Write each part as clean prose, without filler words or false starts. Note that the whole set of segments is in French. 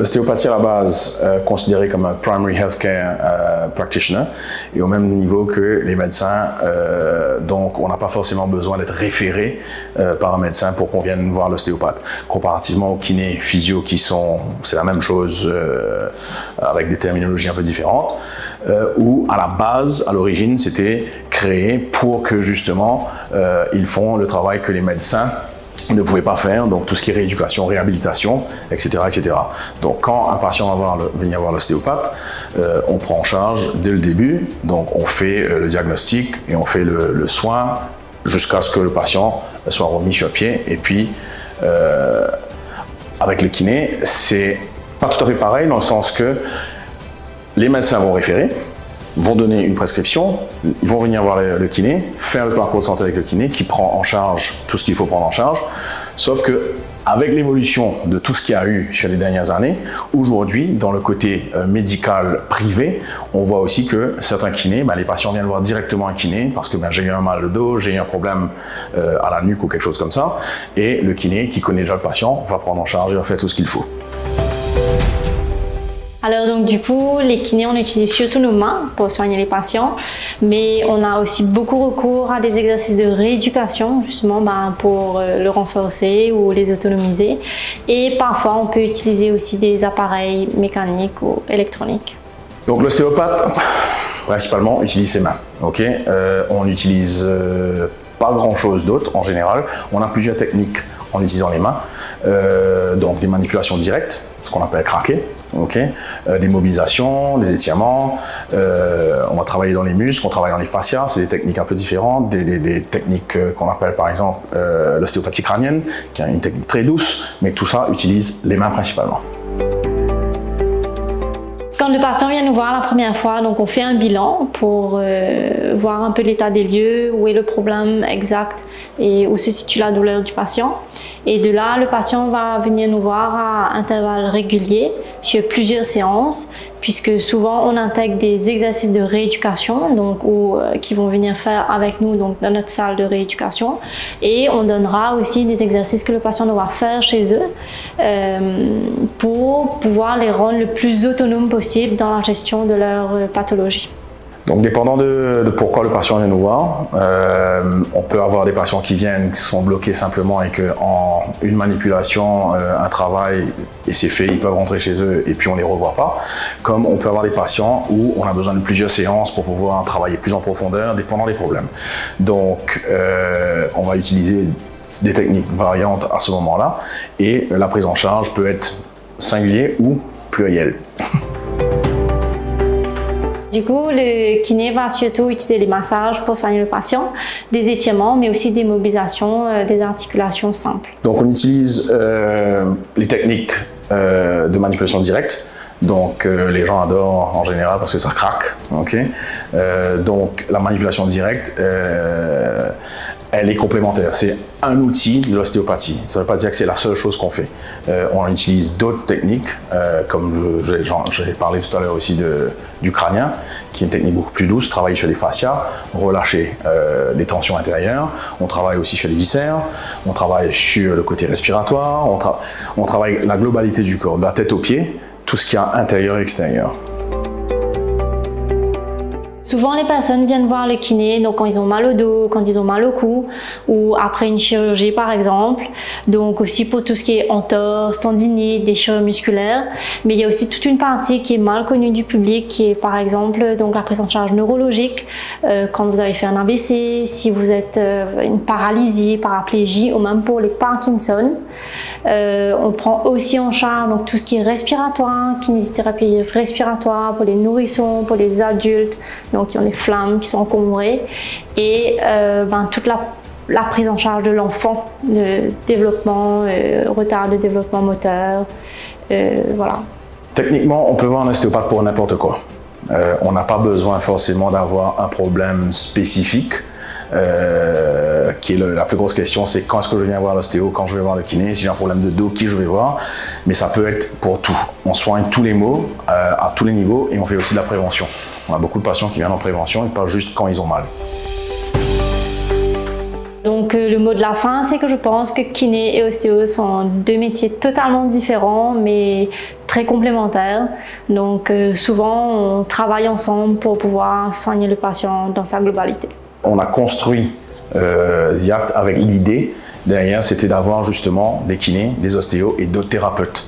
l'ostéopathie à la base considérée comme un primary healthcare practitioner et au même niveau que les médecins. Donc, on n'a pas forcément besoin d'être référé par un médecin pour qu'on vienne voir l'ostéopathe. Comparativement aux kinés, physio c'est la même chose avec des terminologies un peu différentes. Où à la base, à l'origine, c'était créé pour que justement ils font le travail que les médecins ne pouvaient pas faire, donc tout ce qui est rééducation, réhabilitation, etc. etc. Donc quand un patient va venir voir l'ostéopathe, on prend en charge dès le début, donc on fait le diagnostic et on fait le soin jusqu'à ce que le patient soit remis sur pied. Et puis avec le kiné, c'est pas tout à fait pareil dans le sens que les médecins vont référer, vont donner une prescription, ils vont venir voir le kiné, faire le parcours de santé avec le kiné qui prend en charge tout ce qu'il faut prendre en charge. Sauf que avec l'évolution de tout ce qu'il y a eu sur les dernières années, aujourd'hui, dans le côté médical privé, on voit aussi que certains kinés, les patients viennent voir directement un kiné parce que j'ai eu un mal de dos, j'ai eu un problème à la nuque ou quelque chose comme ça, et le kiné qui connaît déjà le patient va prendre en charge et va faire tout ce qu'il faut. Alors donc du coup, les kinés, on utilise surtout nos mains pour soigner les patients, mais on a aussi beaucoup recours à des exercices de rééducation, justement pour le renforcer ou les autonomiser. Et parfois, on peut utiliser aussi des appareils mécaniques ou électroniques. Donc l'ostéopathe, principalement, utilise ses mains. On n'utilise pas grand-chose d'autre en général. On a plusieurs techniques en utilisant les mains. Donc des manipulations directes, ce qu'on appelle craquer. Des mobilisations, des étirements, on va travailler dans les muscles, on travaille dans les fascias, c'est des techniques un peu différentes, des techniques qu'on appelle par exemple l'ostéopathie crânienne, qui est une technique très douce, mais tout ça utilise les mains principalement. Quand le patient vient nous voir la première fois, donc on fait un bilan pour voir un peu l'état des lieux, où est le problème exact et où se situe la douleur du patient. Et de là, le patient va venir nous voir à intervalles réguliers sur plusieurs séances, puisque souvent on intègre des exercices de rééducation qui vont venir faire avec nous donc, dans notre salle de rééducation, et on donnera aussi des exercices que le patient devra faire chez eux pour pouvoir les rendre le plus autonomes possible dans la gestion de leur pathologie. Donc, dépendant de pourquoi le patient vient nous voir, on peut avoir des patients qui viennent, qui sont bloqués simplement et qu'en une manipulation, un travail, et c'est fait, ils peuvent rentrer chez eux et puis on ne les revoit pas. Comme on peut avoir des patients où on a besoin de plusieurs séances pour pouvoir travailler plus en profondeur, dépendant des problèmes. Donc, on va utiliser des techniques variantes à ce moment-là et la prise en charge peut être singulière ou plurielle. Du coup, le kiné va surtout utiliser les massages pour soigner le patient, des étirements, mais aussi des mobilisations, des articulations simples. Donc on utilise les techniques de manipulation directe. Donc les gens adorent en général parce que ça craque. Donc la manipulation directe, elle est complémentaire. C'est un outil de l'ostéopathie. Ça ne veut pas dire que c'est la seule chose qu'on fait. On utilise d'autres techniques, comme j'ai parlé tout à l'heure aussi du crânien, qui est une technique beaucoup plus douce, travailler sur les fascias, relâcher les tensions intérieures. On travaille aussi sur les viscères, on travaille sur le côté respiratoire, on travaille la globalité du corps, de la tête aux pieds, tout ce qu'il y a intérieur et extérieur. Souvent, les personnes viennent voir le kiné donc quand ils ont mal au dos, quand ils ont mal au cou ou après une chirurgie par exemple. Donc aussi pour tout ce qui est entorse, tendinite, déchirure musculaire. Mais il y a aussi toute une partie qui est mal connue du public qui est par exemple donc la prise en charge neurologique quand vous avez fait un AVC, si vous êtes une paralysie, paraplégie ou même pour les Parkinson. On prend aussi en charge donc, tout ce qui est respiratoire, kinésithérapie respiratoire pour les nourrissons, pour les adultes. Donc, qui ont des flammes, qui sont encombrées, et toute la prise en charge de l'enfant, de développement, retard de développement moteur, voilà. Techniquement, on peut voir un ostéopathe pour n'importe quoi. On n'a pas besoin forcément d'avoir un problème spécifique. Qui est la plus grosse question, c'est quand est-ce que je viens voir l'ostéo, quand je vais voir le kiné, si j'ai un problème de dos, qui je vais voir. Mais ça peut être pour tout. On soigne tous les maux à tous les niveaux et on fait aussi de la prévention. On a beaucoup de patients qui viennent en prévention et pas juste quand ils ont mal. Donc le mot de la fin, c'est que je pense que kiné et ostéo sont deux métiers totalement différents mais très complémentaires. Donc souvent on travaille ensemble pour pouvoir soigner le patient dans sa globalité. On a construit Yacht avec l'idée derrière, c'était d'avoir justement des kinés, des ostéos et d'autres thérapeutes.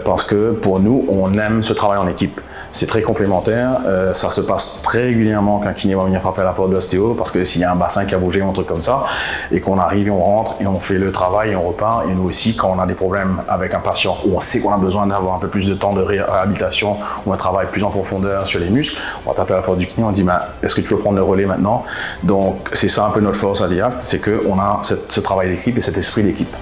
Parce que pour nous, on aime ce travail en équipe. C'est très complémentaire, ça se passe très régulièrement qu'un kiné va venir frapper à la porte de l'ostéo parce que s'il y a un bassin qui a bougé ou un truc comme ça et qu'on arrive et on rentre et on fait le travail et on repart. Et nous aussi, quand on a des problèmes avec un patient où on sait qu'on a besoin d'avoir un peu plus de temps de réhabilitation ou un travail plus en profondeur sur les muscles, on va taper à la porte du kiné, on dit est-ce que tu peux prendre le relais maintenant? Donc c'est ça un peu notre force à l'IACT, c'est qu'on a ce travail d'équipe et cet esprit d'équipe.